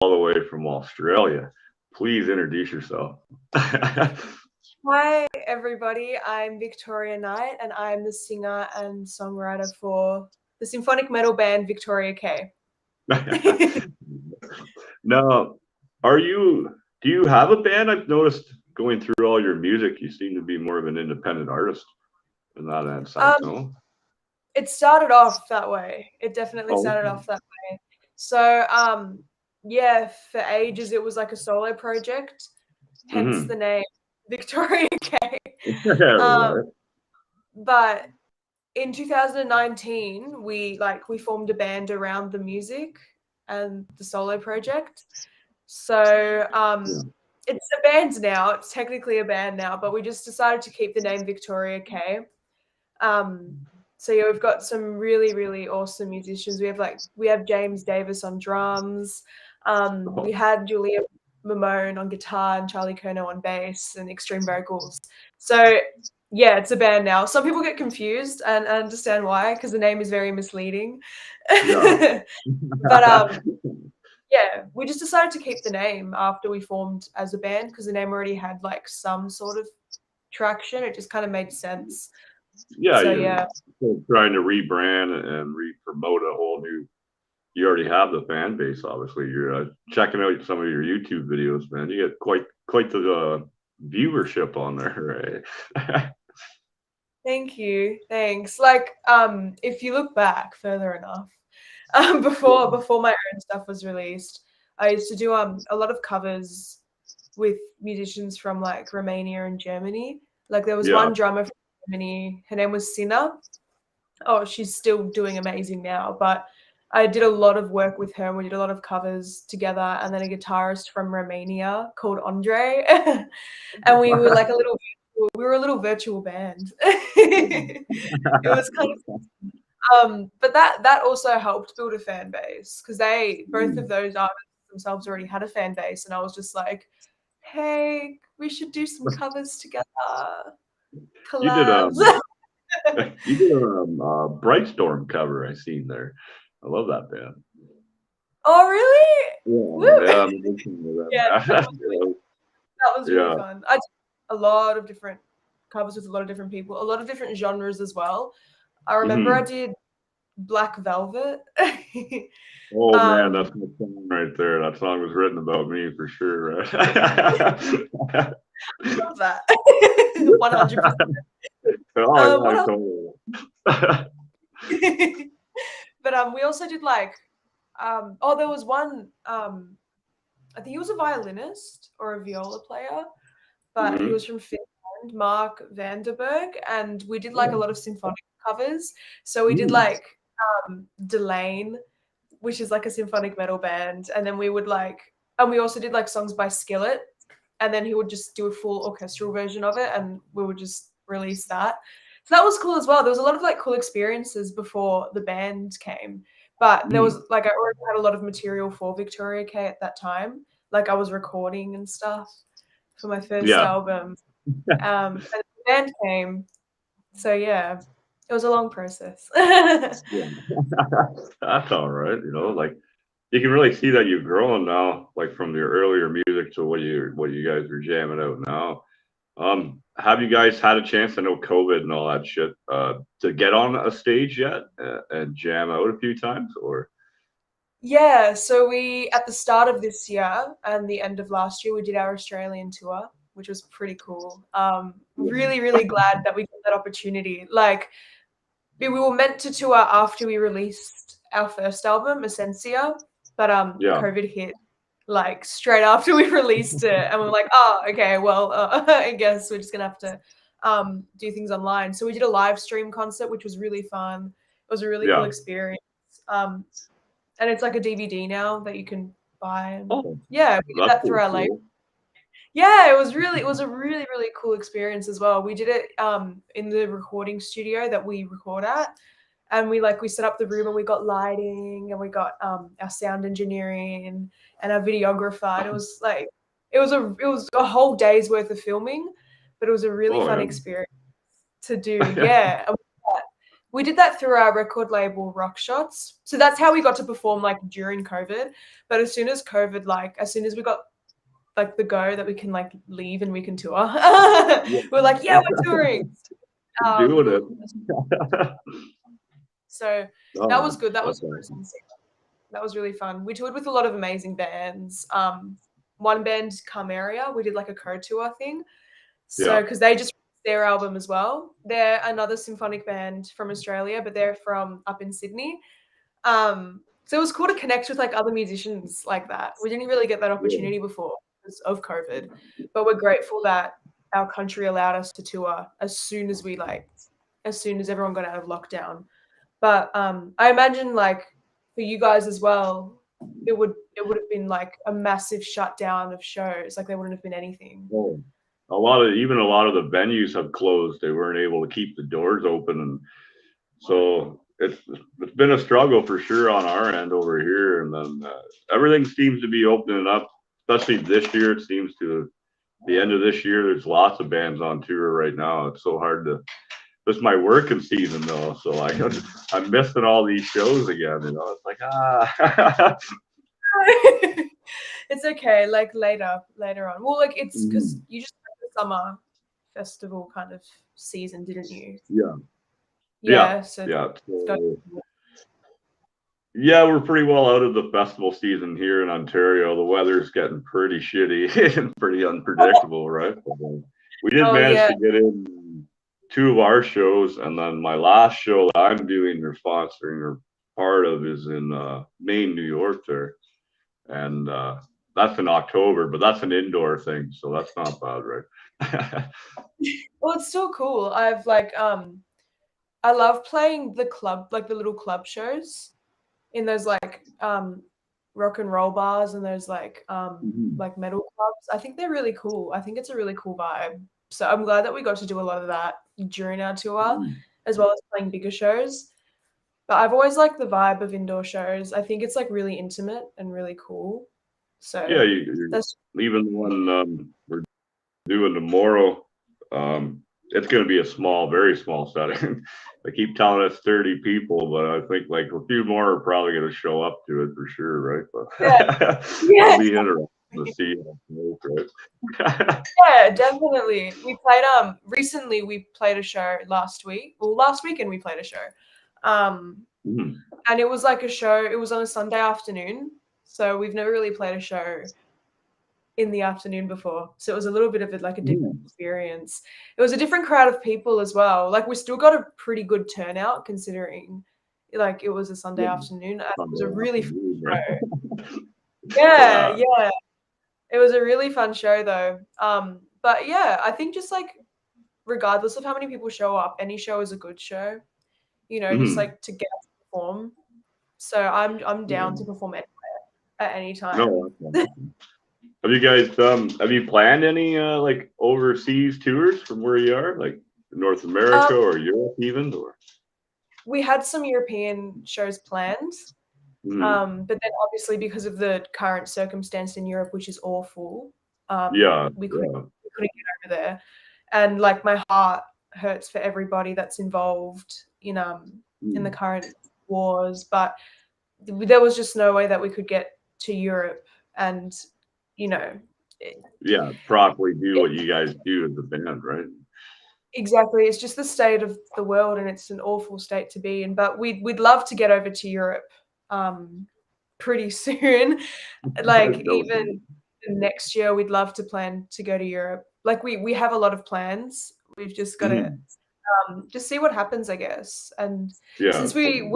all the way from Australia. Please introduce yourself. Hi, everybody. I'm Victoria Knight, and I'm the singer and songwriter for the symphonic metal band Victoria K. Now, are you? Do you have a band? I've noticed going through all your music, you seem to be more of an independent artist in that sense. Um, No. it started off that way. It definitely Oh. started off that way. So, yeah, for ages it was like a solo project, hence Mm-hmm. the name Victoria K. Um, Right. but in 2019, we formed a band around the music and the solo project. So Yeah. it's a band now. It's technically a band now, but we just decided to keep the name Victoria K. Um, so yeah, we've got some really, really awesome musicians. We have James Davis on drums. We Oh, had Julia Mamone on guitar and Charlie Kerno on bass and extreme vocals. So yeah, it's a band now. Some people get confused, and I understand why, because the name is very misleading. yeah. But yeah, we just decided to keep the name after we formed as a band because the name already had like some sort of traction. It just kind of made sense. Yeah, So you're yeah. trying to rebrand and re-promote a whole new. You already have the fan base. Obviously, you're checking out some of your YouTube videos, man. You get quite the viewership on there, right? Thank you. Thanks. Like, if you look back further enough, before my own stuff was released, I used to do a lot of covers with musicians from like Romania and Germany. Like there was Yeah. one drummer from Germany, her name was Sina. Oh, she's still doing amazing now, but I did a lot of work with her and we did a lot of covers together, and then a guitarist from Romania called Andre. And we were a little virtual band. It was kind of but that also helped build a fan base because they both of those artists themselves already had a fan base, and I was just like, hey, we should do some covers together, You did collabs. you did a Brightstorm cover I seen there. I love that band. Oh really? Yeah, Woo! yeah, I'm listening to Yeah, that. that was really Yeah. fun. I did a lot of different covers with a lot of different people, a lot of different genres as well. I remember I Hmm. did Black Velvet. Oh man, um, that's my song right there. That song was written about me for sure, right? love that. 100%. Oh What yeah, else? totally. But we also did like oh, there was one I think he was a violinist or a viola player, but he Hmm. was from Finland, Mark Vanderberg, and we did like a Oh, lot of symphonic covers. So we did mm. like Delane, which is like a symphonic metal band, and then we would like, and we also did like songs by Skillet, and then he would just do a full orchestral version of it, and we would just release that. So that was cool as well. There was a lot of like cool experiences before the band came, but there was Mm. like I already had a lot of material for Victoria K at that time. Like I was recording and stuff for my first Yeah. album, and the band came. So yeah, it was a long process. Yeah. That's all right. Like you can really see that you've grown now, like from your earlier music to what you guys are jamming out now. Have you guys had a chance? I know COVID and all that shit, to get on a stage yet and jam out a few times, or? Yeah, so we at the start of this year and the end of last year, we did our Australian tour, which was pretty cool. Really, really glad that we got that opportunity. Like, we were meant to tour after we released our first album, Essentia, but Yeah. COVID hit like straight after we released it, and we were like, oh, okay, well, I guess we're just gonna have to do things online. So we did a live stream concert, which was really fun. It was a really cool Yeah. experience. Um, and it's like a DVD now that you can buy. And Oh, yeah, we did that's that through pretty our label. cool. Yeah, it was a really, really cool experience as well. We did it in the recording studio that we record at. And we set up the room and we got lighting and we got our sound engineering and our videographer. And it was a whole day's worth of filming, but it was a really Oh fun yeah. experience to do. Yeah. We did that through our record label Rock Shots. So that's how we got to perform like during COVID. But as soon as COVID, like as soon as we got like the go that we can like leave and we can tour, we're like, yeah, we're touring. Doing it. So Oh, that was good. That was awesome. that was really fun. We toured with a lot of amazing bands. One band, Carmeria, we did like a co-tour thing. So because they just released their album as well. They're another symphonic band from Australia, but they're from up in Sydney. So it was cool to connect with like other musicians like that. We didn't really get that opportunity before because of COVID, but we're grateful that our country allowed us to tour as soon as everyone got out of lockdown. But I imagine like for you guys as well, it would have been like a massive shutdown of shows. Like there wouldn't have been anything. Oh, a lot of the venues have closed. They weren't able to keep the doors open, and so it's been a struggle for sure on our end over here. And then everything seems to be opening up, especially this year. It seems to the end of this year. There's lots of bands on tour right now. It's so hard to. It's my working season though, so like I'm missing all these shows again. You know, it's like It's okay. Like later on. Well, like it's because you just had the summer festival kind of season, didn't you? Yeah. So yeah, we're pretty well out of the festival season here in Ontario. The weather's getting pretty shitty and pretty unpredictable, right? But, we did manage to get in 2 of our shows, and then my last show that I'm doing or sponsoring or part of is in Maine, New York there. And that's in October, but that's an indoor thing, so that's not bad, right? Well, it's still cool. I've like I love playing the club, like the little club shows in those like rock and roll bars and those like metal clubs. I think they're really cool. I think it's a really cool vibe. So I'm glad that we got to do a lot of that during our tour, as well as playing bigger shows. But I've always liked the vibe of indoor shows. I think it's like really intimate and really cool. So yeah, that's even the one we're doing tomorrow. It's going to be a small, very small setting. They keep telling us 30 people, but I think like a few more are probably going to show up to it for sure, right? But it'll be interesting to see how it goes, right? Yeah, definitely. We played recently we played a show last week. Well, last weekend we played a show. And it was like a show, it was on a Sunday afternoon. So we've never really played a show in the afternoon before. So it was a little bit of a different experience. It was a different crowd of people as well. Like we still got a pretty good turnout considering like it was a Sunday afternoon. And it was a really fun show. Yeah. It was a really fun show though. But yeah, I think just like regardless of how many people show up, any show is a good show. You know, just like to get to perform. So I'm down to perform anywhere at any time. No, have you guys have you planned any like overseas tours from where you are, like North America or Europe even? Or we had some European shows planned, but then obviously because of the current circumstance in Europe, which is awful, we couldn't get over there, and like my heart hurts for everybody that's involved in the current wars, but there was just no way that we could get to Europe and properly do what you guys do as a band, right? Exactly. It's just the state of the world and it's an awful state to be in, but we'd love to get over to Europe pretty soon. Like even next year we'd love to plan to go to Europe. Like we have a lot of plans. We've just got to just see what happens, I guess. And since we're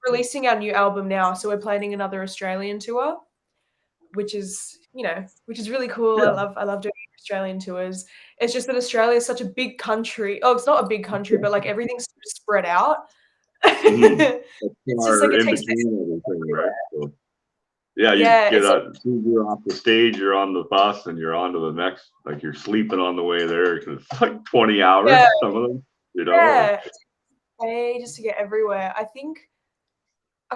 releasing our new album now, so we're planning another Australian tour, which is really cool. I love doing Australian tours. It's just that Australia is such a big country. Oh, it's not a big country, but like everything's spread out. It's just like it takes everything, right? So, you get out, you're off the stage, you're on the bus, and you're on to the next. Like you're sleeping on the way there because it's like 20 hours. Some of them, just to get everywhere. I can't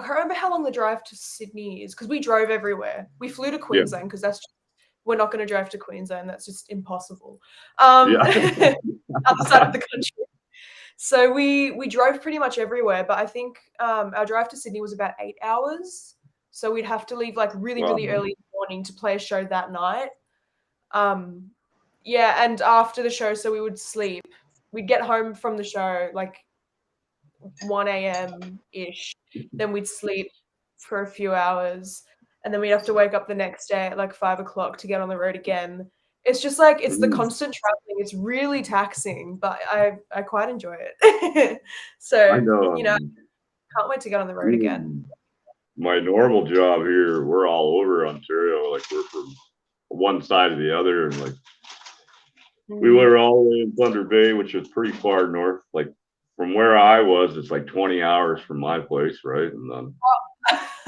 remember how long the drive to Sydney is because we drove everywhere. We flew to Queensland because we're not going to drive to Queensland. That's just impossible. Outside of the country. So we drove pretty much everywhere, but I think our drive to Sydney was about 8 hours. So we'd have to leave like really, Well, really early in the morning to play a show that night. Um, yeah, and after the show, so we would sleep. We'd get home from the show like 1 a.m. ish. Then we'd sleep for a few hours, and then we'd have to wake up the next day at like 5 o'clock to get on the road again. It's just like it's the mm, constant traveling. It's really taxing, but I quite enjoy it. I So know. can't wait to get on the road again. Mm, my normal job here, we're all over Ontario. Like we're from one side to the other, and like we Mm. were all the way in Thunder Bay, which is pretty far north. Like from where I was, it's like 20 hours from my place, right? And then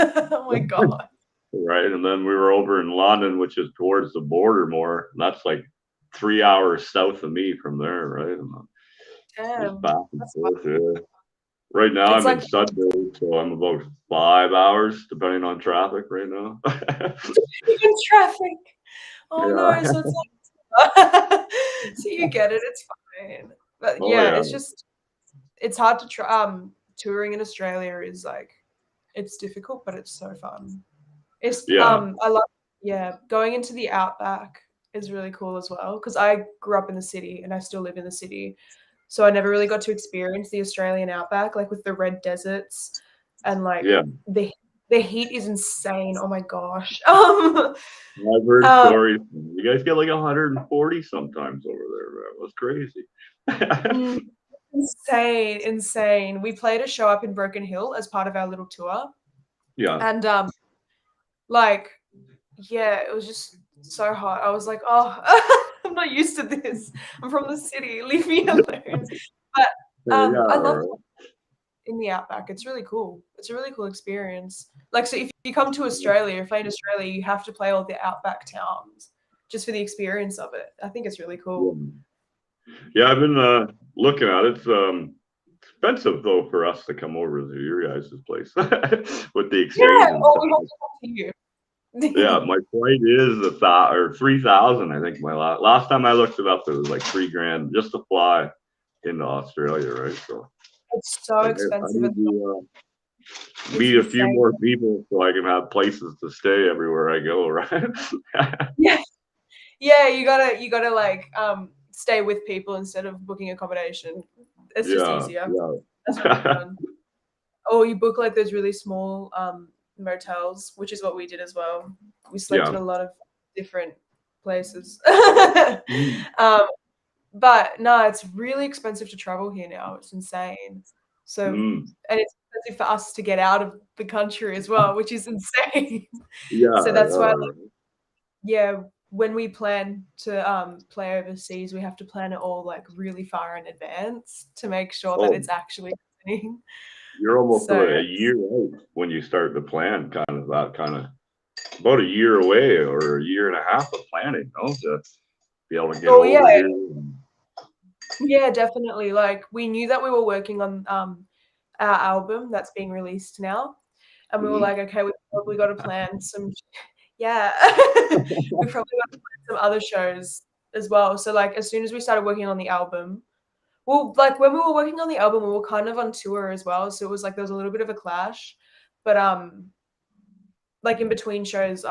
Oh my god! right, and then we were over in London, which is towards the border more. And that's like 3 hours south of me from there, right? And then just Damn, back and that's fun. forth. Yeah. Right now It's I'm in like Sudbury, so I'm about 5 hours, depending on traffic right now. in traffic. Oh no! Yeah. So it's like so you get it. It's fine. But Oh yeah, yeah. it's just it's hard to try. Touring in Australia is like it's difficult, but it's so fun. It's Yeah. I love going into the outback is really cool as well because I grew up in the city and I still live in the city, so I never really got to experience the Australian outback like with the red deserts and like Yeah. the heat is insane. Oh my gosh. I've heard uh, stories. You guys get like 140 sometimes over there. That was crazy. mm, insane, insane. We played a show up in Broken Hill as part of our little tour, Yeah. and like yeah, it was just so hot. I was like, oh, I'm not used to this. I'm from the city. Leave me alone. But Yeah. I love Right. in the outback. It's really cool. It's a really cool experience. Like, so if you come to Australia, if you're in Australia, you have to play all the outback towns just for the experience of it. I think it's really Yeah. cool. Yeah, I've been looking at it. It's expensive though for us to come over to your guys' place with the exchange Yeah. and Oh, stuff. we have to come to Yeah, you. my flight is 3,000. I think my last time I looked it up, it was like 3 grand just to fly into Australia, right? So It's so I expensive. need to It's meet a few insane. more people so I can have places to stay everywhere I go, right? Yeah. Yeah, you gotta like stay with people instead of booking accommodation. It's just Yeah, easier. That's what yeah, I've done. Or you book like those really small motels, which is what we did as well. We slept yeah. in a lot of different places. Mm, um, but no, it's really expensive to travel here now. It's insane. So mm. and it's expensive for us to get out of the country as well, which is insane. Yeah, So that's why right. yeah, when we plan to play overseas, we have to plan it all like really far in advance to make sure that Oh, it's actually happening. you're almost So a year out when you start to plan, kind of about a year away or a year and a half of planning, no, to be able to get oh yeah, over here. yeah, definitely. Like we knew that we were working on our album that's being released now. And we were Mhm. like, okay, we probably got to plan some yeah. We probably got to plan some other shows as well. So like as soon as we started working on the album, well, like when we were working on the album, we were kind of on tour as well. So it was like there was a little bit of a clash. But like in between shows,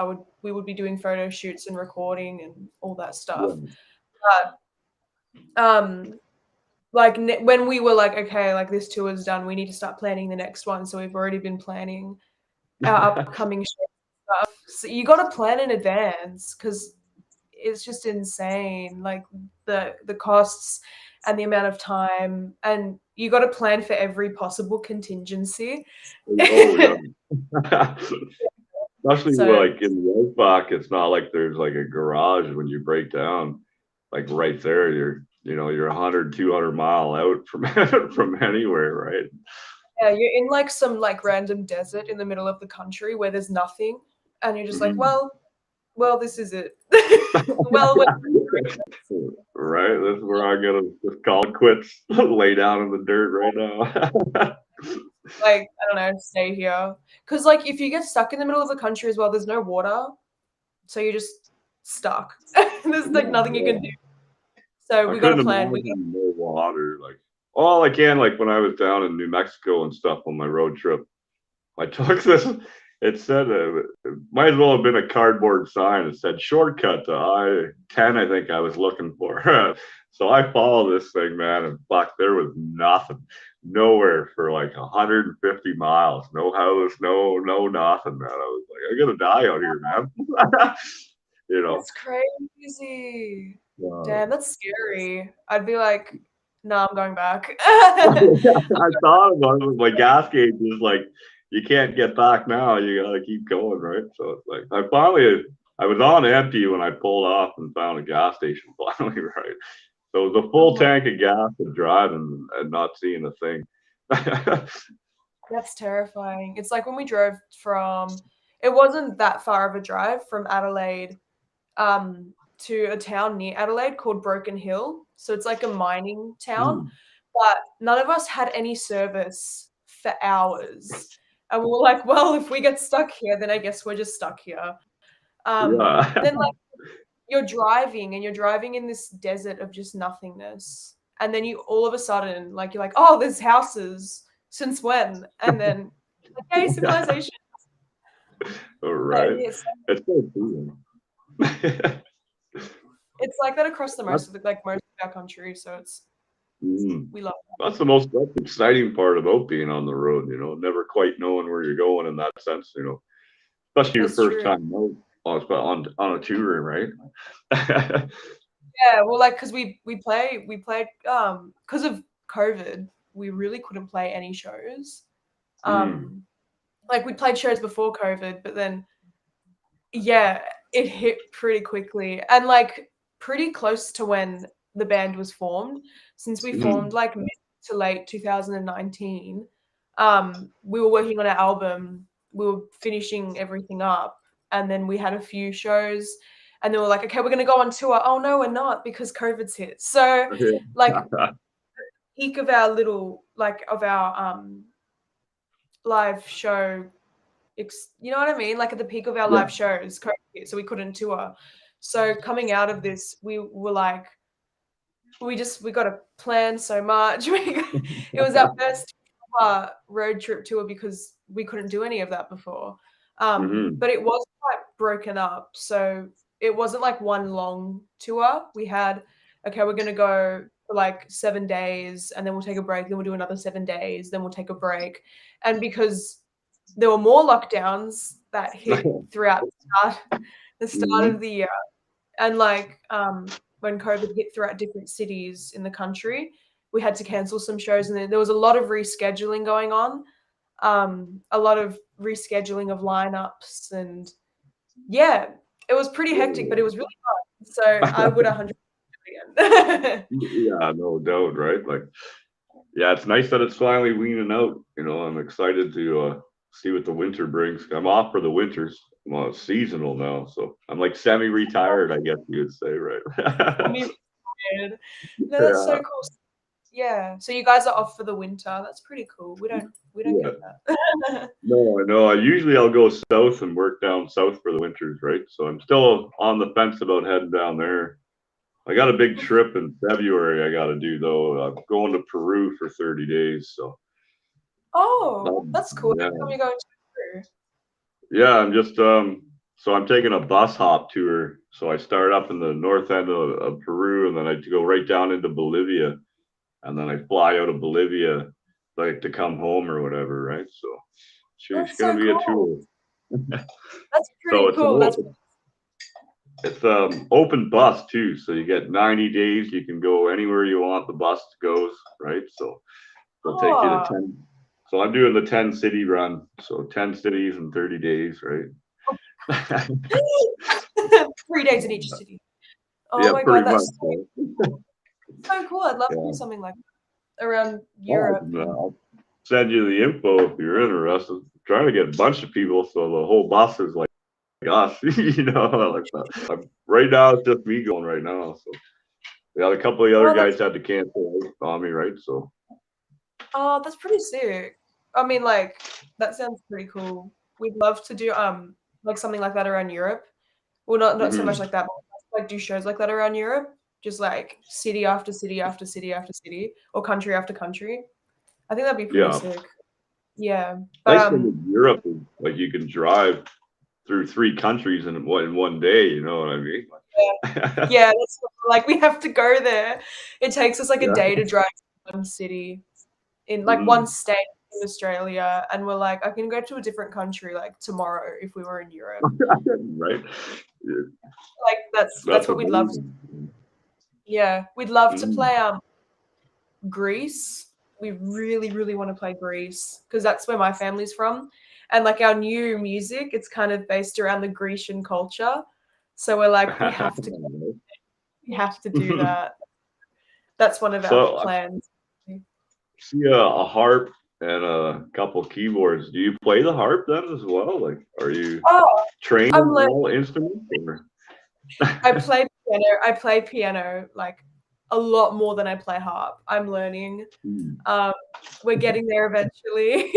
we would be doing photo shoots and recording and all that stuff. Yeah. But like when we were like, okay, like this tour is done, we need to start planning the next one. So we've already been planning our upcoming show stuff. So you got to plan in advance because it's just insane, like the costs and the amount of time, and you got to plan for every possible contingency. Oh yeah. Especially So like in the outback, it's not like there's like a garage when you break down, like right there, you're 100, 200 mile out from from anywhere, right? yeah, you're in like some like random desert in the middle of the country where there's nothing, and you're just like, Mhm. well, this is it. Well, Right? That's where I gotta just call it quits, lay down in the dirt right now. like I don't know, stay here. Because like if you get stuck in the middle of the country as well, there's no water, so you're just stuck. There's like Yeah, nothing you can yeah. do. So I we got to couldn't plan. imagine no water. Like all I can, like when I was down in New Mexico and stuff on my road trip, I took this. It said it might as well have been a cardboard sign. It said shortcut to I-10. I think I was looking for. So I followed this thing, man, and fuck, there was nothing, nowhere for like 150 miles. No house, no nothing, man. I was like, I'm gonna die out here, man. You know. That's crazy. Uh, Damn, that's scary. I'd be like, no, I'm going back. I thought about it. My gas gauge is like, you can't get back now. You gotta keep going, right? So it's like I was on empty when I pulled off and found a gas station finally, right? So it was a full tank of gas to drive and not seeing a thing. That's terrifying. It's like when we drove from, it wasn't that far of a drive from Adelaide to a town near Adelaide called Broken Hill. So it's like a mining town, Mm, but none of us had any service for hours. And we were like, well, if we get stuck here, then I guess we're just stuck here. yeah. Then like you're driving in this desert of just nothingness. And then you all of a sudden, like you're like, oh, there's houses. Since when? And then okay, civilization. All But right. It's so cool. it's like that across the That's, most of the, like most of our country. So it's mm, we love that's the exciting part about being on the road, you know, never quite knowing where you're going in that sense, you know, especially that. your That's first true. time out on a touring, right? Yeah, well, like because we played because of COVID, we really couldn't play any shows. Mm, Um, like we played shows before COVID, but then yeah, it hit pretty quickly and like pretty close to when the band was formed. Since we formed mm. like mid to late 2019, we were working on our album, we were finishing everything up, and then we had a few shows, and then we're like, okay, we're gonna go on tour. Oh no, we're not because COVID's hit. So like peak of our little like of our live show you know what I mean? Like at the peak of our Yeah. live shows, COVID hit, so we couldn't tour. So coming out of this, we were like, we got to plan so much. It was our first road trip tour because we couldn't do any of that before. Hmm. But it was quite broken up, so it wasn't like one long tour. We had, okay, we're gonna go for like 7 days, and then we'll take a break. Then we'll do another 7 days. Then we'll take a break, and because there were more lockdowns that hit throughout the start of Hmm. the year, and like when COVID hit throughout different cities in the country, we had to cancel some shows, and there was a lot of rescheduling going on, a lot of rescheduling of lineups, and yeah, it was pretty hectic, but it was really fun. So I would 100% do it again. Yeah, no doubt, right? Like, yeah, it's nice that it's finally weaning out. You know, I'm excited to see what the winter brings. I'm off for the winters. I'm seasonal now, so I'm like semi-retired, I guess you would say, right? Semi-retired. No, that's so Yeah, cool. Yeah. So you guys are off for the winter. That's pretty cool. We don't yeah. get that. No, I know. I'll go south and work down south for the winters, right? So I'm still on the fence about heading down there. I got a big trip in February I got to do though. I'm going to Peru for 30 days, so Oh, that's cool. How yeah. come you're going to Peru? Yeah, I'm just so I'm taking a bus hop tour. So I start up in the north end of Peru and then I go right down into Bolivia and then I fly out of Bolivia like to come home or whatever, right? So it's That's gonna so be a cool. tour. That's So pretty cool. That's it's open bus too. So you get 90 days, you can go anywhere you want the bus goes, right? So they'll take you to oh, 10. So I'm doing the 10 city run. So 10 cities in 30 days, right? 3 days in each city. Oh Yeah, my god, pretty much. that's so cool. I'd love to do Yeah. something like that around Well, Europe and I'll send you the info if you're interested. I'm trying to get a bunch of people so the whole bus is like us, you know. Like that. Right now, it's just me going right now. So yeah, a couple of the other oh, guys had to cancel on me, right? So that's pretty sick. I mean, like that sounds pretty cool. We'd love to do like something like that around Europe. Well, not so much mhm. like that, but like do shows like that around Europe, just like city after city after city after city, or country after country. I think that'd be pretty Yeah. sick. Yeah, Nice but thing with Europe is like you can drive through 3 countries in one day. You know what I mean? yeah, that's like we have to go there. It takes us like a Yeah. day to drive to one city in like one state in Australia, and we're like, I can go to a different country like tomorrow if we were in Europe. Right. Yeah. Like that's what we'd love to. amazing. Yeah, we'd love to Mm. play Greece. We really, really want to play Greece because that's where my family's from. And like our new music, it's kind of based around the Grecian culture. So we're like, we have to do that. That's one of our So I plans. see a harp and a couple keyboards. Do you play the harp then as well? Like, are you Oh, trained I'm in learning. all instruments? Or? I play piano. I play piano like a lot more than I play harp. I'm learning. Mm. We're getting there eventually.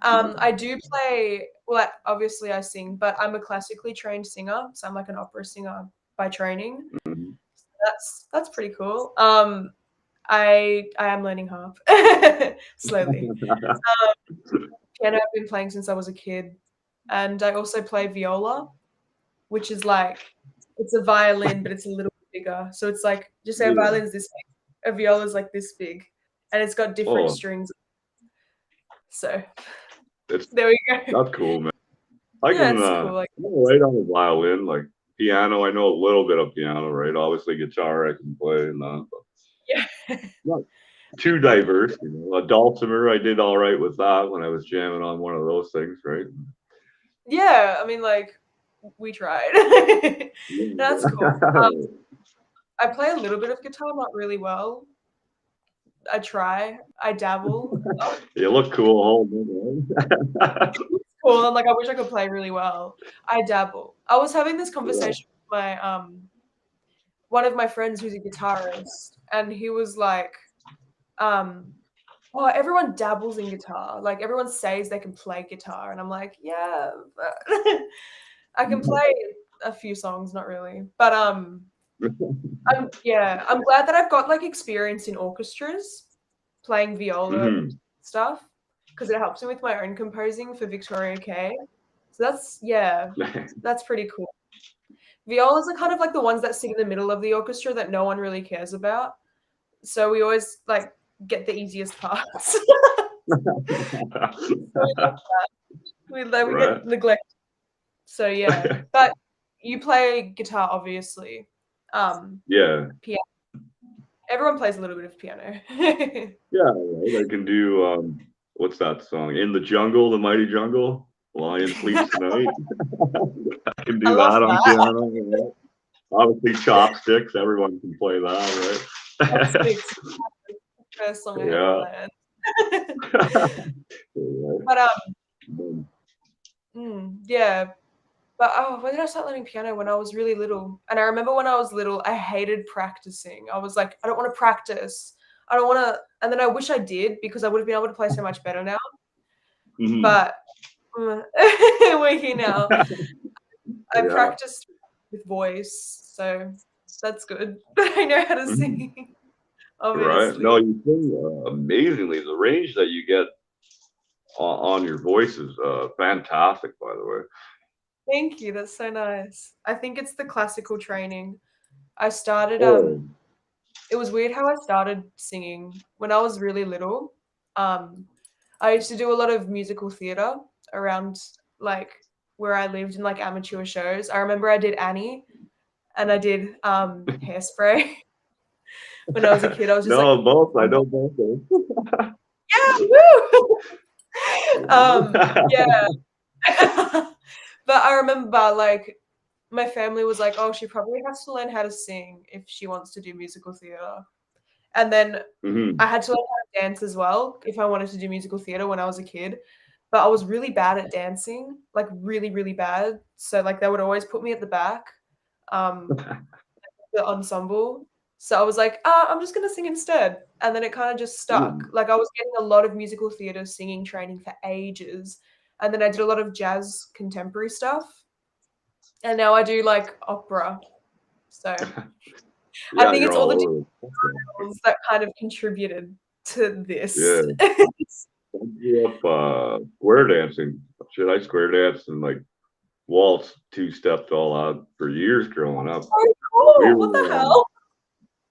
I do play. Well, obviously I sing, but I'm a classically trained singer, so I'm like an opera singer by training. Mhm. That's pretty cool. I am learning harp slowly. Piano I've been playing since I was a kid, and I also play viola, which is like it's a violin, but it's a little bit bigger. So it's like just say a Yeah. violin is this big, a viola is like this big, and it's got different Oh, strings. So it's there we go. that's cool, man. I Yeah, can it's cool. Like write on the violin, like piano. I know a little bit of piano, right? Obviously, guitar I can play, and but yeah, not too diverse. You know, a dulcimer I did all right with that when I was jamming on one of those things, right? yeah. I mean, like we tried. That's cool. I play a little bit of guitar, not really well. I try. I dabble. You look cool holding it. It's cool. I'm like, I wish I could play really well. I dabble. I was having this Yeah. conversation with my one of my friends who's a guitarist, and he was like, oh, everyone dabbles in guitar. Like everyone says they can play guitar, and I'm like, yeah, but I can play a few songs, not really. But I'm glad that I've got like experience in orchestras, playing viola Mhm. stuff, because it helps me with my own composing for Victoria K. So that's pretty cool. Violas are kind of like the ones that sit in the middle of the orchestra that no one really cares about. So we always like get the easiest parts. We Right. get neglected. So yeah. But you play guitar obviously. Yeah. Piano. Everyone plays a little bit of piano. Yeah, right. I can do what's that song? In the Jungle, the Mighty Jungle. Lion sleeps tonight. I can I do love that on that. piano. Right? Obviously, chopsticks. Everyone can play that, right? Chopsticks. First song I ever Yeah. learned. Right. But yeah. But when did I start learning piano? When I was really little. And I remember when I was little, I hated practicing. I was like, I don't want to practice. I don't want to. And then I wish I did because I would have been able to play so much better now. Mhm. But we're here now. I Yeah. practiced with voice, so that's good. I know how to Mhm. sing, Right. No, obviously. you sing amazingly. The range that you get on your voice is fantastic, by the way. Thank you. That's so nice. I think it's the classical training. I started Oh. it was weird how I started singing when I was really little. Um I used to do a lot of musical theater around like where I lived in like amateur shows. I remember I did Annie and I did Hairspray when I was a kid. I was just like, No, both. I know both of yeah, woo! them. Yeah. But I remember like my family was like, "Oh, she probably has to learn how to sing if she wants to do musical theater." And then Mhm. I had to learn how to dance as well if I wanted to do musical theater when I was a kid. But I was really bad at dancing, like really, really bad. So like they would always put me at the back, um, the ensemble. So I was like, I'm just gonna sing instead. And then it kind of just stuck. Mm. Like I was getting a lot of musical theater singing training for ages. And then I did a lot of jazz contemporary stuff. And now I do like opera. So I Yeah, think you're it's all all the over. details that kind of contributed to this. Yeah. I grew up square dancing. Shit, I square danced and like waltz two-stepped all out for years growing up. So We cool. What the were hell?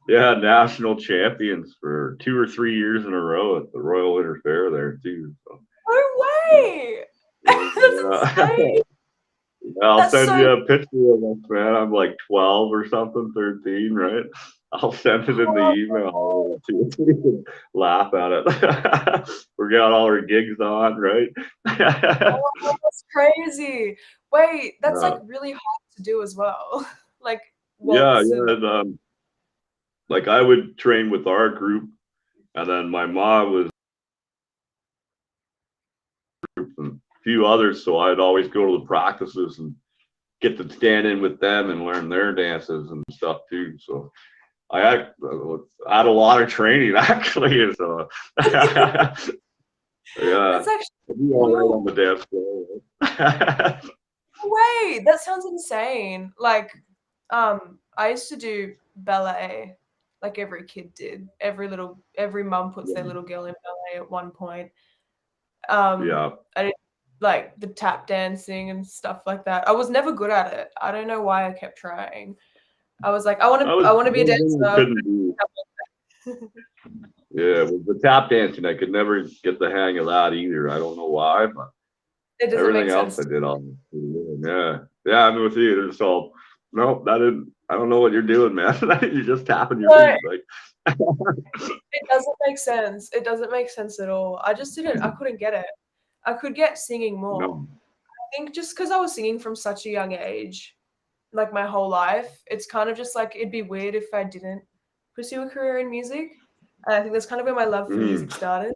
yeah, national champions for 2 or 3 years in a row at the Royal Winter Fair there too. So, No way. That's yeah. insane. I'll That's send so you a picture of us, man. I'm like 12 or something, 13, right? I'll send it in the email to you so you can laugh at it. We got all our gigs on, right? oh, that's crazy. Wait, that's like uh, really hard to do as well. Like yeah, waltz yeah. and And, like I would train with our group, and then my mom was and a few others, so I'd always go to the practices and get to stand in with them and learn their dances and stuff too. So had a lot of training actually. So yeah, that's actually I'll be all right on cool. the dance floor. Right? Wait, that sounds insane. Like, I used to do ballet, like every kid did. Every mum puts their little girl in ballet at one point. Yeah, I did like the tap dancing and stuff like that. I was never good at it. I don't know why I kept trying. I was like, I want to be a one thing I dancer. couldn't do. Yeah, with the tap dancing, I could never get the hang of that either. I don't know why, but It doesn't make everything else sense. I did on. Yeah, yeah, I'm with you. There's all nope. That didn't. I don't know what you're doing, man. You're just tapping your No, feet, like it doesn't make sense. It doesn't make sense at all. I couldn't get it. I could get singing more. no. I think just because I was singing from such a young age, like my whole life, it's kind of just like it'd be weird if I didn't pursue a career in music. And I think that's kind of where my love for music Mm. started.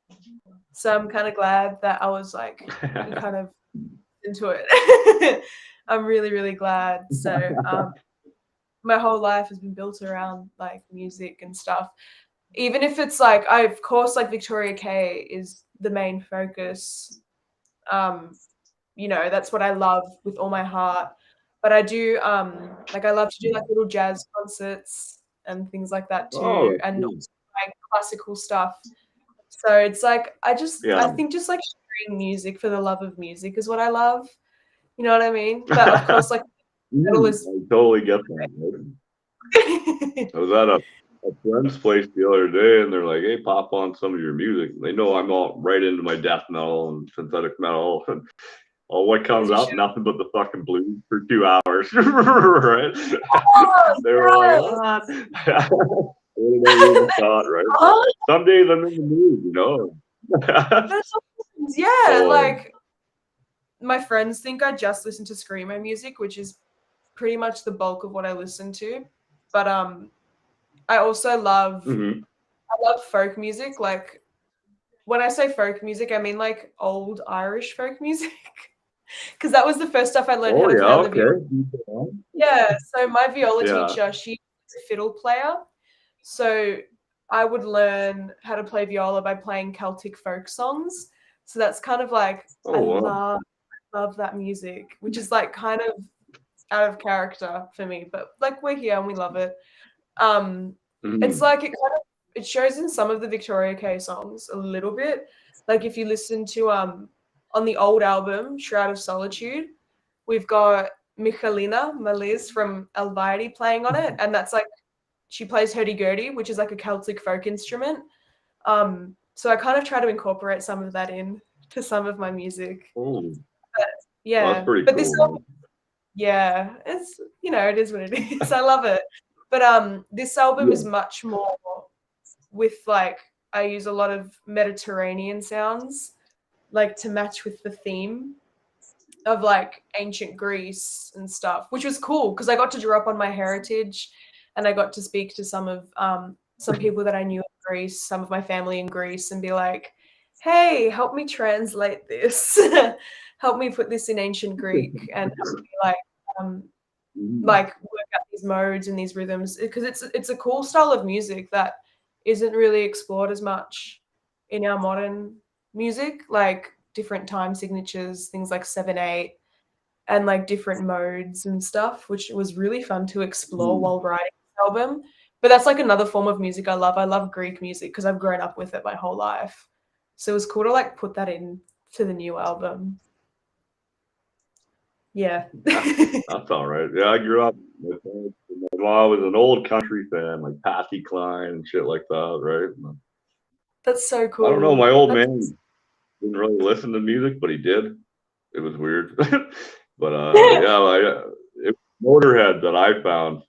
So I'm kind of glad that I was like kind of into it. I'm really, really glad. So my whole life has been built around like music and stuff. Even if it's like I of course like Victoria K is the main focus. Um, that's what I love with all my heart. But I do like I love to do like little jazz concerts and things like that Oh, too, that's and cool. also like classical stuff. So it's like Yeah. I think just like sharing music for the love of music is what I love. You know what I mean? But of course, like metal is I totally get that. Right? I was at a friend's place the other day, and they're like, "Hey, pop on some of your music." And they know I'm all right into my death metal and synthetic metal, and all what as comes you up, should. nothing but the fucking blues for 2 hours, right? Oh, They were like, yes. "What?" What did I even thought, right? But Oh, some days I'm in the mood, you know. that's awesome. Yeah, So, like my friends think I just listen to screamo music, which is pretty much the bulk of what I listen to. But I also mhm. I love folk music. Like when I say folk music, I mean like old Irish folk music. Because that was the first stuff I learned how Oh to yeah, play on the viola. okay. Yeah, so my viola Yeah. teacher, she's a fiddle player. So I would learn how to play viola by playing Celtic folk songs. So that's kind of like Oh I wow. love that music, which is like kind of out of character for me, but like we're here and we love it. Um, it's Mhm. like it shows in some of the Victoria K songs a little bit. Like if you listen to on the old album Shroud of Solitude, we've got Michalina Maliz from Elvira playing on it, and that's like she plays hurdy-gurdy, which is like a Celtic folk instrument. So I kind of try to incorporate some of that in to some of my music. Oh, But well, that's yeah, pretty but this cool, album, man. yeah, it's it is what it is. I love it. But this album is Yeah. much more with like I use a lot of Mediterranean sounds like to match with the theme of like ancient Greece and stuff, which was cool because I got to draw up on my heritage and I got to speak to some people that I knew in Greece, some of my family in Greece, and be like, hey, help me translate this. Help me put this in ancient Greek and help me um Mhm. like work out these modes and these rhythms because it's a cool style of music that isn't really explored as much in our modern music, like different time signatures, things like 7/8, and like different modes and stuff, which was really fun to explore Mhm. while writing this album But that's like another form of music I love. I love Greek music because I've grown up with it my whole life. So it was cool to like put that in to the new album. Yeah. That's all right. Yeah, I grew up with my mom was an old country fan, like Patsy Cline and shit like that, right? That's so I don't know. cool. My old That's man didn't really listen to music, but he did. It was weird. But yeah, Motorhead that I found.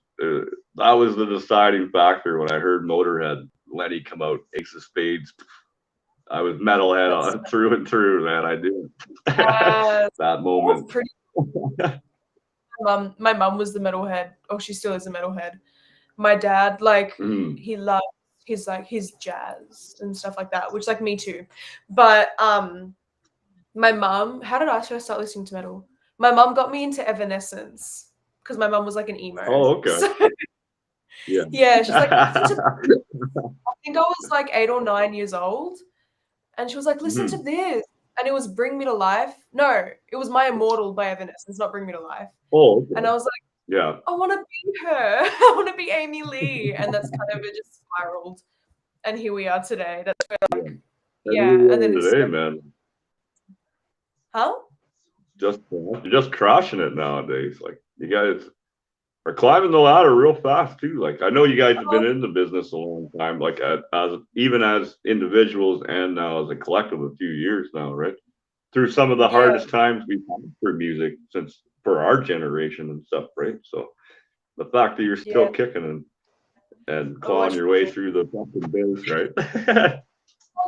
That was the deciding factor when I heard Motorhead. Lenny come out, Ace of Spades. I was metalhead that's on through and through, man. I did that that's moment. pretty. My mum was the metalhead. Oh, she still is a metalhead. My dad, like, Mm. he loves his jazz and stuff like that, which like me too. But my mum, how did I first start listening to metal? My mum got me into Evanescence because my mum was like an emo. Oh, okay. So Yeah. yeah, she's like, listen to, I think I was like 8 or 9 years old, and she was like, listen to Mhm. this. And it was Bring Me to Life. No, it was My Immortal by Evanescence, not Bring Me to Life. Oh, And okay. I was like, Yeah. I want to be her. I want to be Amy Lee. And that's kind of, it just spiraled. And here we are today. That's where, Yeah. like, And here yeah. And then we it's, are today, man. huh? Just you're just crushing it nowadays. Like you guys are climbing the ladder real fast too. Like I know you guys have Oh, been in the business a long time, like as even as individuals and now as a collective a few years now, right? Through some of the yeah. hardest times we've had for music since for our generation and stuff, right? So the fact that you're Yeah. still kicking and Oh, I clawing your way through the fucking biz, right?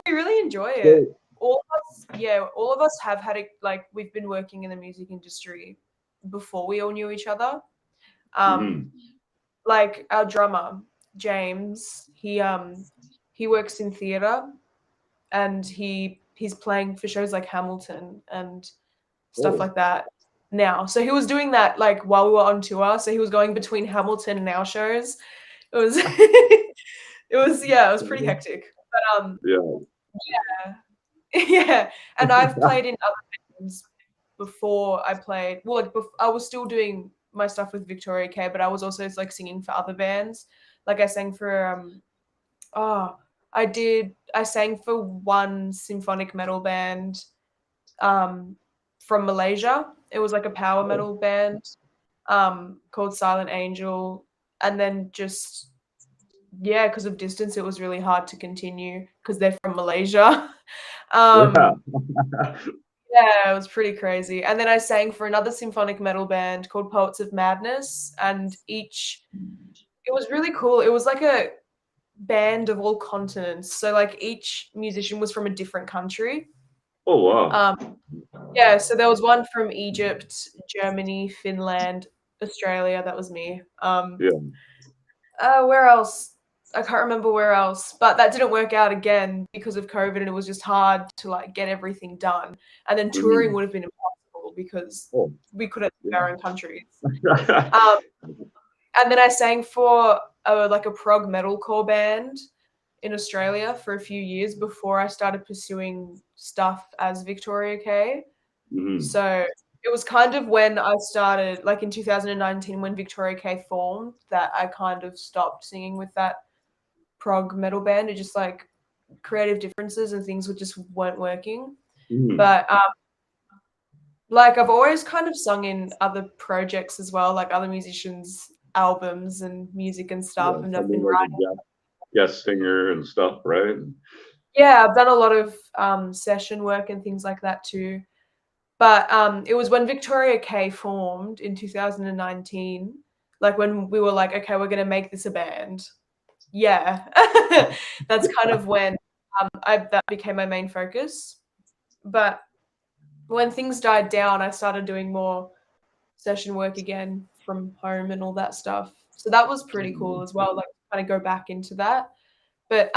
we really enjoy it. So, All of us have had it, like, we've been working in the music industry before we all knew each other. Um, mhm. like our drummer, James, he works in theatre and he's playing for shows like Hamilton and stuff Oh, like that now. So he was doing that like while we were on tour. So he was going between Hamilton and our shows. It was it was pretty hectic. But yeah. yeah. Yeah. And I've played in other bands before I played. Well, like I was still doing my stuff with Victoria K, but I was also like singing for other bands. Like I sang for oh, I sang for one symphonic metal band um from Malaysia. It was like a power Oh, metal band called Silent Angel, and then just yeah, because of distance it was really hard to continue because they're from Malaysia. yeah. um yeah, it was pretty crazy. And then I sang for another symphonic metal band called Poets of Madness, and each it was really cool. It was like a band of all continents. So like each musician was from a different country. Oh, wow. Um, yeah, so there was one from Egypt, Germany, Finland, Australia. That was me. Yeah. Where else? I can't remember where else, but that didn't work out again because of COVID, and it was just hard to like get everything done. And then touring Mhm. would have been impossible because Oh, we couldn't leave our own countries. yeah. Um, and then I sang for like a prog metalcore band in Australia for a few years before I started pursuing stuff as Victoria K. Mhm. So it was kind of when I started, like in 2019, when Victoria K formed, that I kind of stopped singing with that prog metal band. It just like creative differences and things just weren't working. Mhm. But like I've always kind of sung in other projects as well, like other musicians' albums and music and stuff, Yeah. and I I've been mean, like a writing. guest singer and stuff, right? Yeah, I've done a lot of session work and things like that too. But it was when Victoria K formed in 2019, like when we were like, okay, we're gonna make this a band. Yeah, that's kind of when that became my main focus. But when things died down, I started doing more session work again from home and all that stuff. So that was pretty cool as well, like kind of go back into that. But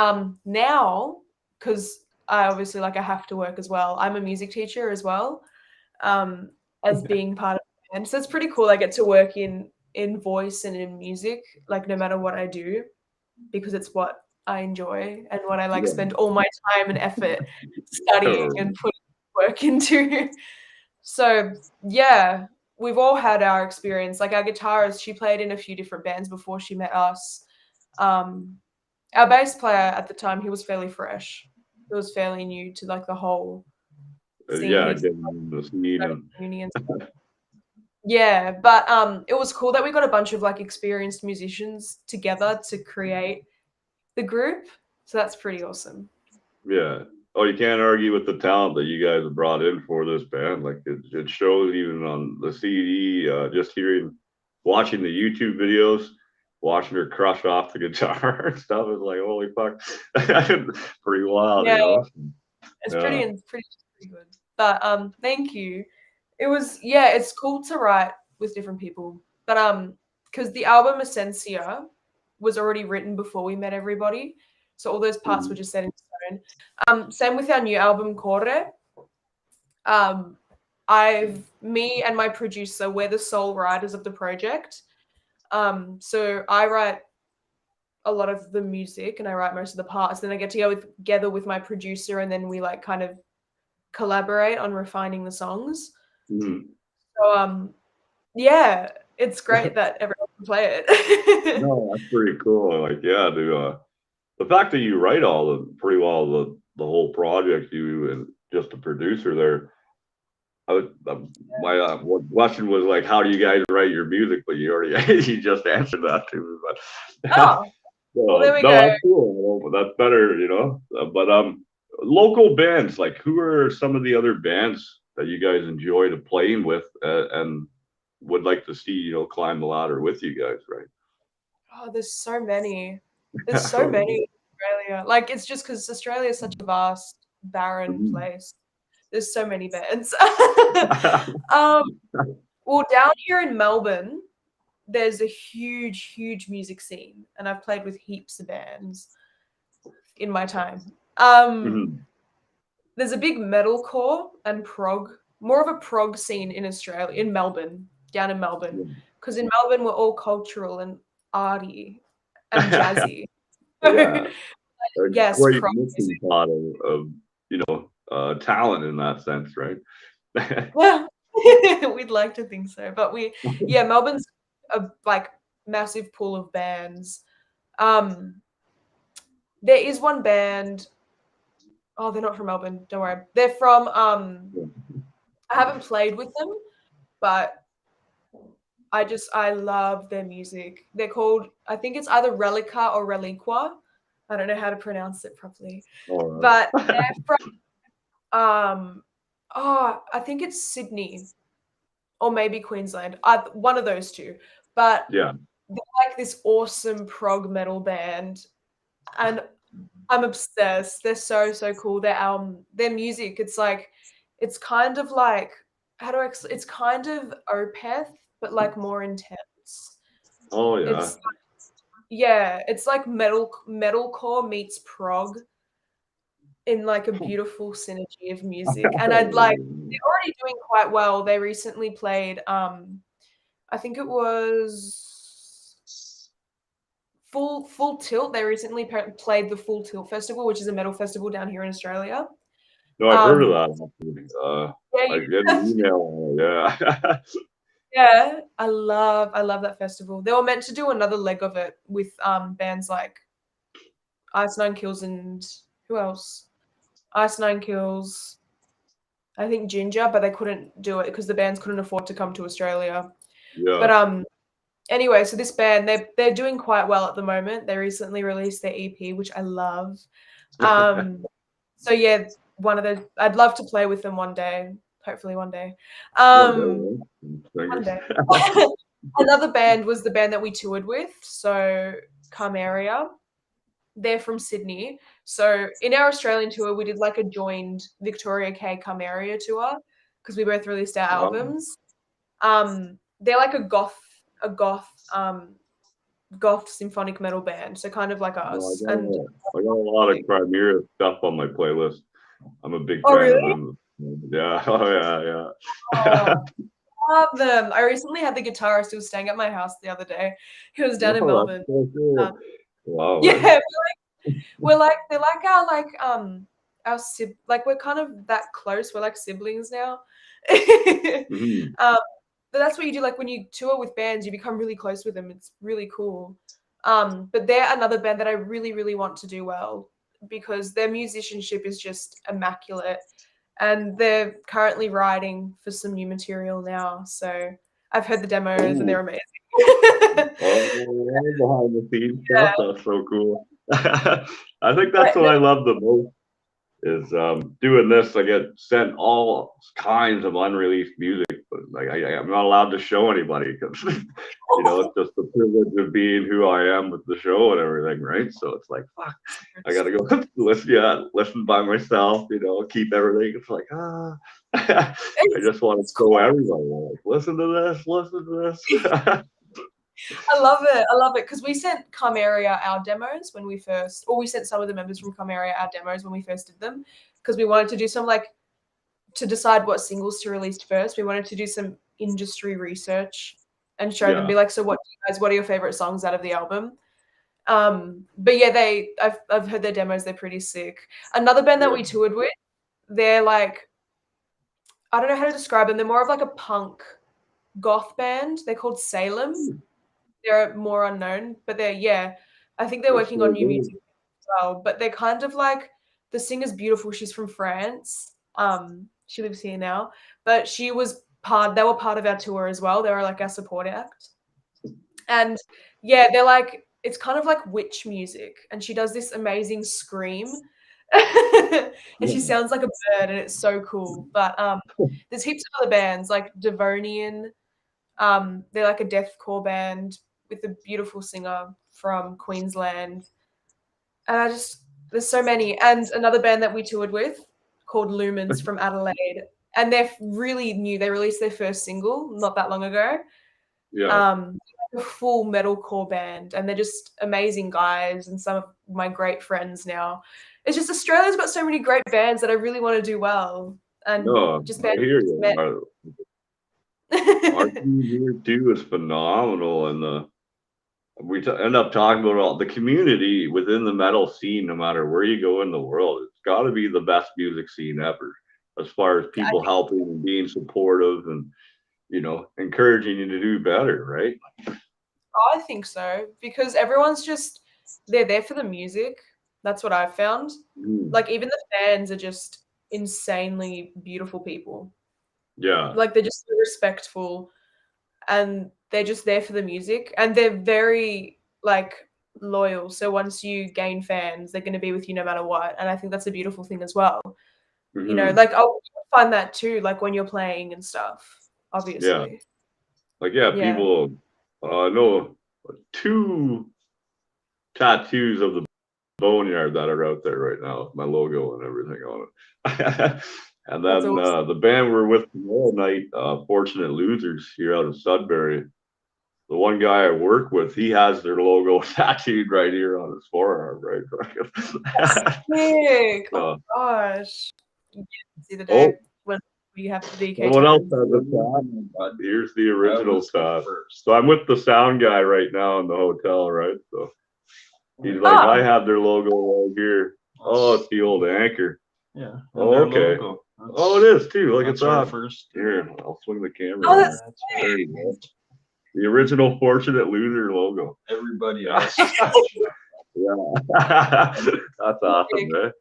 now, because I obviously like I have to work as well, I'm a music teacher as well, um, as being part of the band. So it's pretty cool. I get to work in voice and in music, like no matter what I do, because it's what I enjoy and what I like Yeah. spend all my time and effort studying Oh, and putting work into. So yeah, we've all had our experience. Like our guitarist, she played in a few different bands before she met us. Our bass player at the time, he was fairly fresh. He was fairly new to like the whole scene. Yeah, He's getting in the scene graduated and from uni and stuff. Yeah, but it was cool that we got a bunch of like experienced musicians together to create the group. So that's pretty awesome. yeah. Oh, you can't argue with the talent that you guys have brought in for this band. Like it shows even on the CD. Just watching the YouTube videos, watching her crush off the guitar and stuff is like, holy fuck, pretty wild, you Yeah, know? it's Yeah. pretty good. But thank you. It was, yeah, it's cool to write with different people. But because the album Essentia was already written before we met everybody. So all those parts were Mhm. just set in stone. Same with our new album Corre. Um, me and my producer, we're the sole writers of the project. So I write a lot of the music and I write most of the parts. Then I get to go together with my producer, and then we like kind of collaborate on refining the songs. Mhm. So yeah, it's great that everyone can play it. No, that's pretty cool. Like, yeah, the fact that you write all the pretty well the whole project, you and just a producer there. I was, my one question was like, how do you guys write your music? But you already you just answered that to me. But Oh, well, there so we no, go. that's cool. Well, that's better, you know. But local bands, like who are some of the other bands that you guys enjoy to playing with and would like to see, you know, climb the ladder with you guys, right? Oh, there's so many. There's so many in Australia. Like it's just because Australia is such a vast, barren Mhm. place. There's so many bands. um, well, down here in Melbourne, there's a huge, huge music scene, and I've played with heaps of bands in my time. Mhm. There's a big metalcore and prog, more of a prog scene in Australia, in Melbourne, down in Melbourne, because in Melbourne we're all cultural and arty and jazzy. Yeah, a Yes, great prog music. mixing pot of you know talent in that sense, right? Well, we'd like to think so, but yeah, Melbourne's a like massive pool of bands. Um, there is one band. Oh, they're not from Melbourne. Don't worry. They're from. I haven't played with them, but I love their music. They're called, I think it's either Relica or Reliqua. I don't know how to pronounce it properly. All But right. they're from I think it's Sydney or maybe Queensland. One of those two. But Yeah. they're like this awesome prog metal band, and I'm obsessed. They're so so cool. Their music, it's kind of like, it's kind of Opeth but like more intense. Oh yeah. It's Yeah, it's like metalcore meets prog in like a beautiful synergy of music. And they're already doing quite well. They recently played I think it was Full Tilt. They recently played the Full Tilt Festival, which is a metal festival down here in Australia. No, I've heard of Um that. Actually. yeah, I get an email. Yeah. yeah, I love that festival. They were meant to do another leg of it with bands like Ice Nine Kills and who else? Ice Nine Kills, I think Ginger, but they couldn't do it because the bands couldn't afford to come to Australia. But Yeah. anyway, so this band, they're doing quite well at the moment. They recently released their EP, which I love. So yeah, one of those, I'd love to play with them one day. Hopefully one day. One Um day. One Fingers. day. Another band was the band that we toured with, so Carmeria. They're from Sydney. So in our Australian tour, we did like a joined Victoria K Carmeria tour because we both released our Wow. albums. They're like a goth symphonic metal band, so kind of like No, us. And I got a lot of Crimea stuff on my playlist. I'm a big oh fan of really? them. Yeah. Oh yeah. Oh, Yeah. love them. I recently had the guitarist who was staying at my house the other day. He was down in No, that's Melbourne. so Um, cool. Wow, man. yeah, we're like they're like our like we're kind of that close. We're like siblings now. Mhm. um, but that's what you do. Like when you tour with bands, you become really close with them. It's really cool. But they're another band that I really, really want to do well because their musicianship is just immaculate. And they're currently writing for some new material now. So I've heard the demos and they're Ooh. amazing. Oh, behind the scenes Yeah. stuff. That's so cool. I think that's what I love the most is doing this. I get sent all kinds of unreleased music, but like I'm not allowed to show anybody because it's just the privilege of being who I am with the show and everything, right? So it's like, fuck, I gotta go listen by myself, keep everything. It's like, I just want to It's show cool. everybody, like, listen to this. I love it. I love it because we sent Chimeria our demos when we first, or we sent some of the members from Chimeria our demos when we first did them because we wanted to do some to decide what singles to release first. We wanted to do some industry research and show them, Yeah, be like, so what are your favorite songs out of the album? But yeah, I've heard their demos, they're pretty sick. Another band that yeah. we toured with, they're like, I don't know how to describe them. They're more of like a punk goth band. They're called Salem. They're more unknown, but I think they're That's working on so new good. music as well. But they're kind of like the singer's beautiful. She's from France. She lives here now, but they were part of our tour as well. They were like our support act. And yeah, they're like it's kind of like witch music, and she does this amazing scream. And she Yeah. sounds like a bird, and it's so cool. But there's heaps of other bands like Devonian. They're like a deathcore band with a beautiful singer from Queensland. And there's so many. And another band that we toured with called Lumens from Adelaide. And they're really new. They released their first single not that long ago. Yeah. Um, a full metalcore band, and they're just amazing guys and some of my great friends now. It's just Australia's got so many great bands that I really want to do well. And No, just I bands hear met. you. Our team here too is phenomenal, and end up talking about all the community within the metal scene. No matter where you go in the world, it's got to be the best music scene ever, as far as people helping and being supportive and encouraging you to do better, right? I think so because they're there for the music. That's what I've found. Mm. Like even the fans are just insanely beautiful people. Yeah. Like they're just so respectful and they're just there for the music and they're very loyal. So once you gain fans, they're going to be with you no matter what. And I think that's a beautiful thing as well. Hmm. I'll find that too, like when you're playing and stuff, Yeah. obviously. Yeah. People. I know two tattoos of the Boneyard that are out there right now with my logo and everything on it. And That's then awesome. the band we're with tomorrow night, Fortunate Losers here out of Sudbury. The one guy I work with, he has their logo tattooed right here on his forearm, right? Sick. Oh So, my gosh. Yeah, see the day oh, when we have VK someone else tattoos. has a tab. Here's the original tab. So I'm with the sound guy right now in the hotel, right? So he's like, Ah, I have their logo right here. Oh, it's the old anchor. Yeah. Oh, okay. Oh, it is too. Look at that. First. Here, I'll swing the camera. oh, on that's there. There you go. The original Fortunate Loser logo. Everybody else. Yeah. That's awesome, man.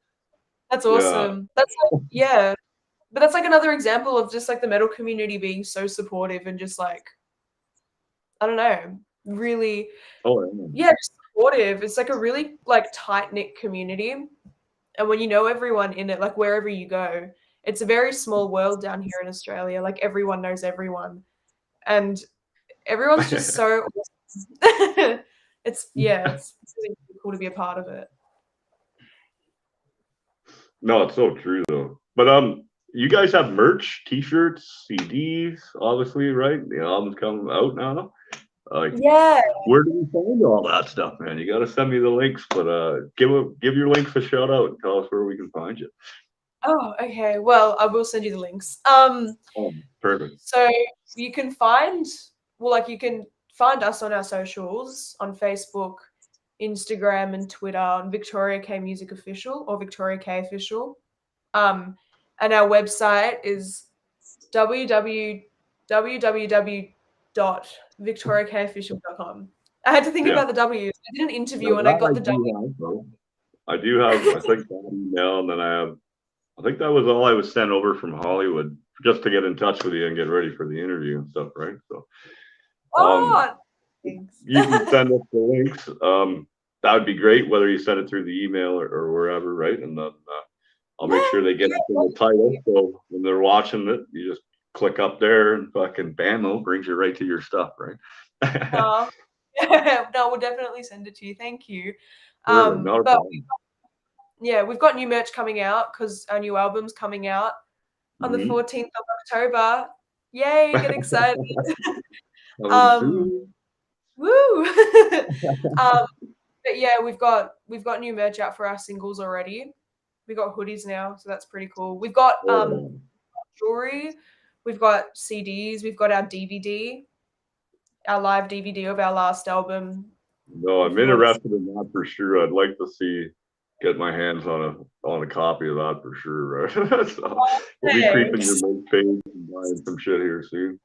That's Yeah. awesome. That's yeah. But that's like another example of just like the metal community being so supportive and just like I don't know, really Oh, just supportive. It's like a really like tight-knit community. And when you know everyone in it, like wherever you go, it's a very small world down here in Australia. Like everyone knows everyone. And everyone's just so awesome. It's really cool to be a part of it. No, it's so true though. But you guys have merch, T-shirts, CDs, obviously, right? The album's coming out now. Like, Yeah. where do we find all that stuff, man? You got to send me the links, but give your links a shout out and tell us where we can find you. Oh, okay. Well, I will send you the links. Oh, perfect. So you can you can find us on our socials on Facebook, Instagram, and Twitter on Victoria K Music Official or Victoria K Official. And our website is www.victoriakofficial.com. I had to think Yeah. about the W's. I did an interview No, and I that got I the W. do have, though. I do have, I think, that email, and then I think that was all I was sent over from Hollywood just to get in touch with you and get ready for the interview and stuff, right? So, Oh, thanks. you can send us the links. That would be great, whether you send it through the email or wherever, right? And then I'll make sure they get it in the title. So when they're watching it, you just click up there and fucking bam, brings you right to your stuff, right? No, we'll definitely send it to you. Thank you. Perfect, not a But problem. yeah, we've got new merch coming out because our new album's coming out on the Mhm. 14th of October. Yay, get excited. Coming um, soon. woo. But yeah, we've got new merch out for our singles already. We got hoodies now, so that's pretty cool. We've got Oh, jewelry, we've got CDs, we've got our DVD, our live DVD of our last album. no, If I'm you want to, interested in that for sure. I'd like to get my hands on a copy of that for sure. Right? So we'll be creeping your link page and buying some shit here soon.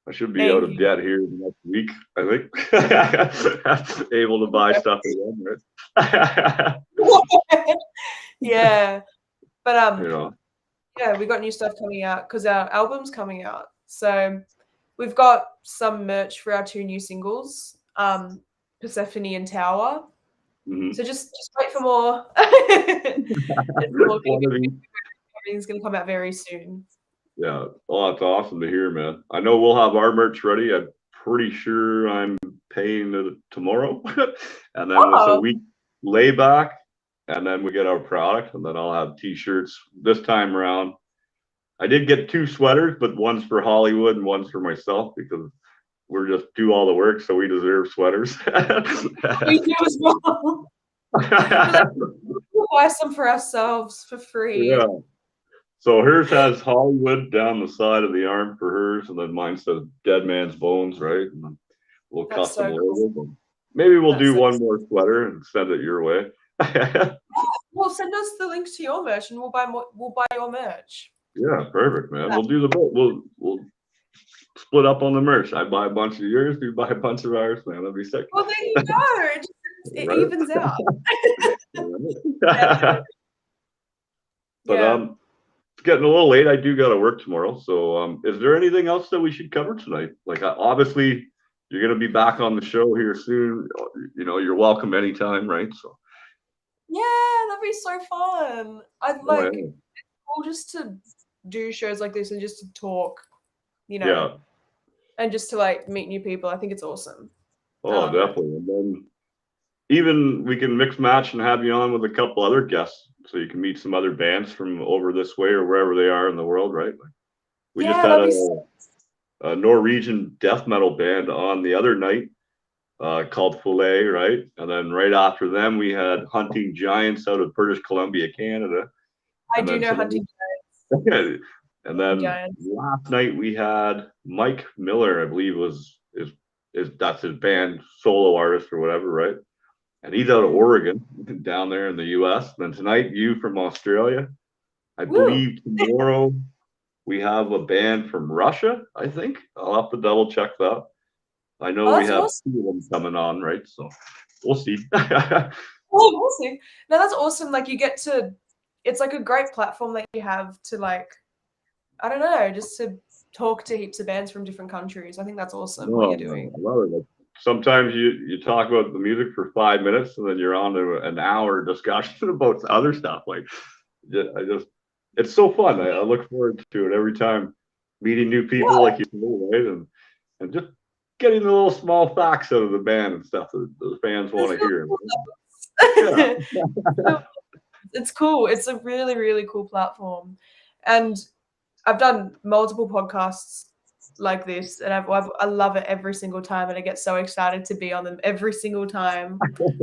I should be out thank of you. debt here the next week, I think. Able to buy stuff again, right? Yeah, but You know. yeah, we got new stuff coming out because our album's coming out. So we've got some merch for our two new singles, Persephone and Tower. Mhm. So just wait for more. It's more One of these. everything's gonna come out very soon. Yeah. Oh, that's awesome to hear, man. I know we'll have our merch ready. I'm pretty sure I'm paying it tomorrow. And then it's a Oh, week layback, and then we get our product, and then I'll have t-shirts this time around. I did get two sweaters, but one's for Hollywood and one's for myself because we're just do all the work, so we deserve sweaters. we do as well. We're like, we'll buy some for ourselves for free. Yeah. So hers has Hollywood down the side of the arm for hers, and then mine says Dead Man's Bones, right? And then we'll That's custom so cool. label them. Maybe we'll That's do so one more sweater and send it your way. well, send us the links to your merch and we'll buy more, we'll buy your merch. Yeah, perfect, man. Yeah. We'll do the both. We'll split up on the merch. I buy a bunch of yours, you buy a bunch of ours, man. That'd be sick. Well, there you go. It Right? evens out. But Yeah. it's getting a little late. I do got to work tomorrow. So is there anything else that we should cover tonight? Like obviously you're gonna be back on the show here soon. You know, you're welcome anytime, right? So Yeah, that'd be so fun. I'd oh like yeah. well just to do shows like this and just to talk, you know, Yeah. and just to like meet new people. I think it's awesome. I Oh, love it. definitely. And then even we can mix match and have you on with a couple other guests so you can meet some other bands from over this way or wherever they are in the world, right? Like, we just Yeah, had that'd be a Norwegian death metal band on the other night called Filet, right? And then right after them, we had Hunting Giants out of British Columbia, Canada. I And do then know Hunting tonight, and then Giants. last night we had Mike Miller, I believe is that's his band, solo artist or whatever, right? And he's out of Oregon, down there in the U.S. Then tonight, you from Australia. I Woo! believe tomorrow we have a band from Russia. I think I'll have to double check that. I know Oh, we that's have awesome. two of them coming on, right? So we'll see. Oh, we'll see. No, that's awesome. Like you get to, it's like a great platform that you have to like, I don't know, just to talk to heaps of bands from different countries. I think that's awesome what Oh you're man, doing. I love it. Like, sometimes you talk about the music for 5 minutes and then you're on to an hour discussion about other stuff. Like I just it's so fun. I look forward to it every time, meeting new people Yeah. like you know, right? And just getting the little small facts out of the band and stuff that the fans want to hear. Yeah. It's cool. It's a really, really cool platform. And I've done multiple podcasts like this, and I love it every single time, and I get so excited to be on them every single time.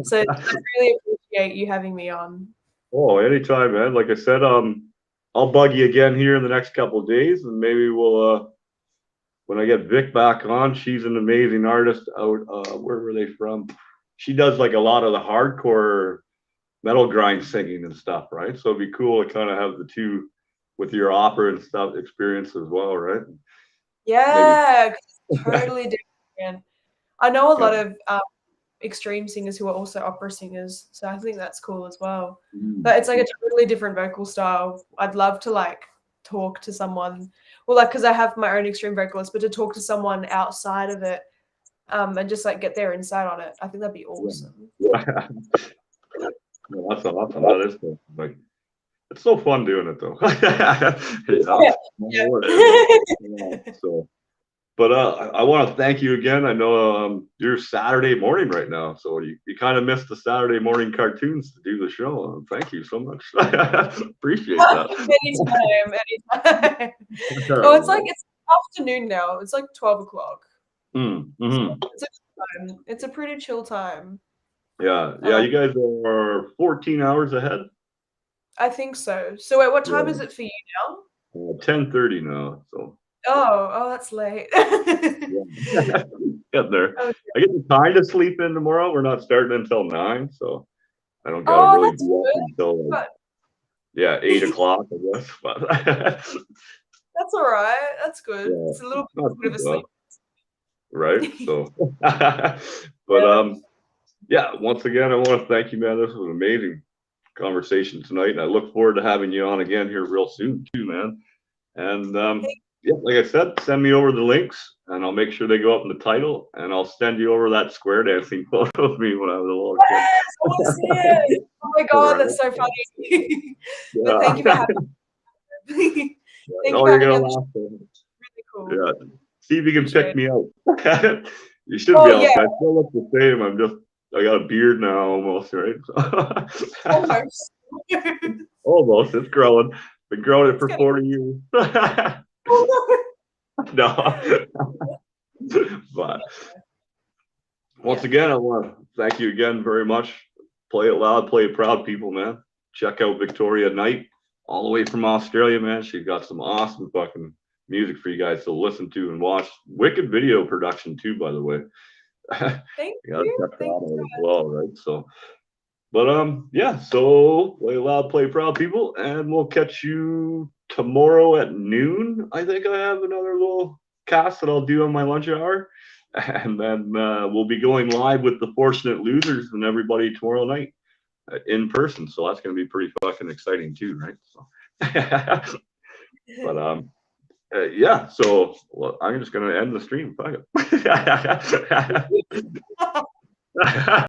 So I really appreciate you having me on. Oh, anytime, man. Like I said, I'll bug you again here in the next couple of days, and maybe we'll when I get Vic back on, she's an amazing artist out where were they from? She does like a lot of the hardcore metal grind singing and stuff, right? So it'd be cool to kind of have the two with your opera and stuff experience as well, right? Maybe Yeah, totally different. I know a yeah. lot of extreme singers who are also opera singers. So I think that's cool as well. Mm. But it's like a totally different vocal style. I'd love to like talk to someone, well, like because I have my own extreme vocalist, but to talk to someone outside of it, and just like get their insight on it. I think that'd be awesome. Yeah. No, that's awesome. That is cool. Like, it's so fun doing it though. You know? Yeah, so, but I want to thank you again. I know you're Saturday morning right now, so you kind of missed the Saturday morning cartoons to do the show. Thank you so much. Appreciate that. Anytime. Oh, it's afternoon now. It's like 12 o'clock. Mm-hmm. It's a pretty chill time. Yeah. You guys are 14 hours ahead. I think so. So wait, what time is it for you now? 10:30 now. So. Oh, that's late. Get there. Okay. I get to kind of sleep in tomorrow. We're not starting until 9, so I don't gotta really be up until like, 8 o'clock, I guess. But that's all right. That's good. Yeah, it's a little bit of a sleep. Right. So, but once again, I want to thank you, man. This was an amazing conversation tonight, and I look forward to having you on again here real soon, too, man. And like I said, send me over the links, and I'll make sure they go up in the title, and I'll send you over that square dancing photo of me when I was a little kid. Yes, I want to see it. Oh my god, that's so funny. But thank you for having me. You're gonna laugh. Really cool. Yeah. See if you can pick me out. You should be able to. I still look the same. I got a beard now almost, right? Almost. Almost. It's growing. Been growing it for 40 years. No. But once again, I want to thank you again very much. Play it loud, play it proud, people, man. Check out Victoria Knight, all the way from Australia, man. She's got some awesome fucking music for you guys to listen to and watch. Wicked video production too, by the way. Thank you. Check that out as well, right? So, but so play loud, play proud, people, and we'll catch you tomorrow at noon. I think I have another little cast that I'll do on my lunch hour, and then we'll be going live with the Fortunate Losers and everybody tomorrow night in person. So that's going to be pretty fucking exciting too, right? So, but so I'm just going to end the stream. Fuck it.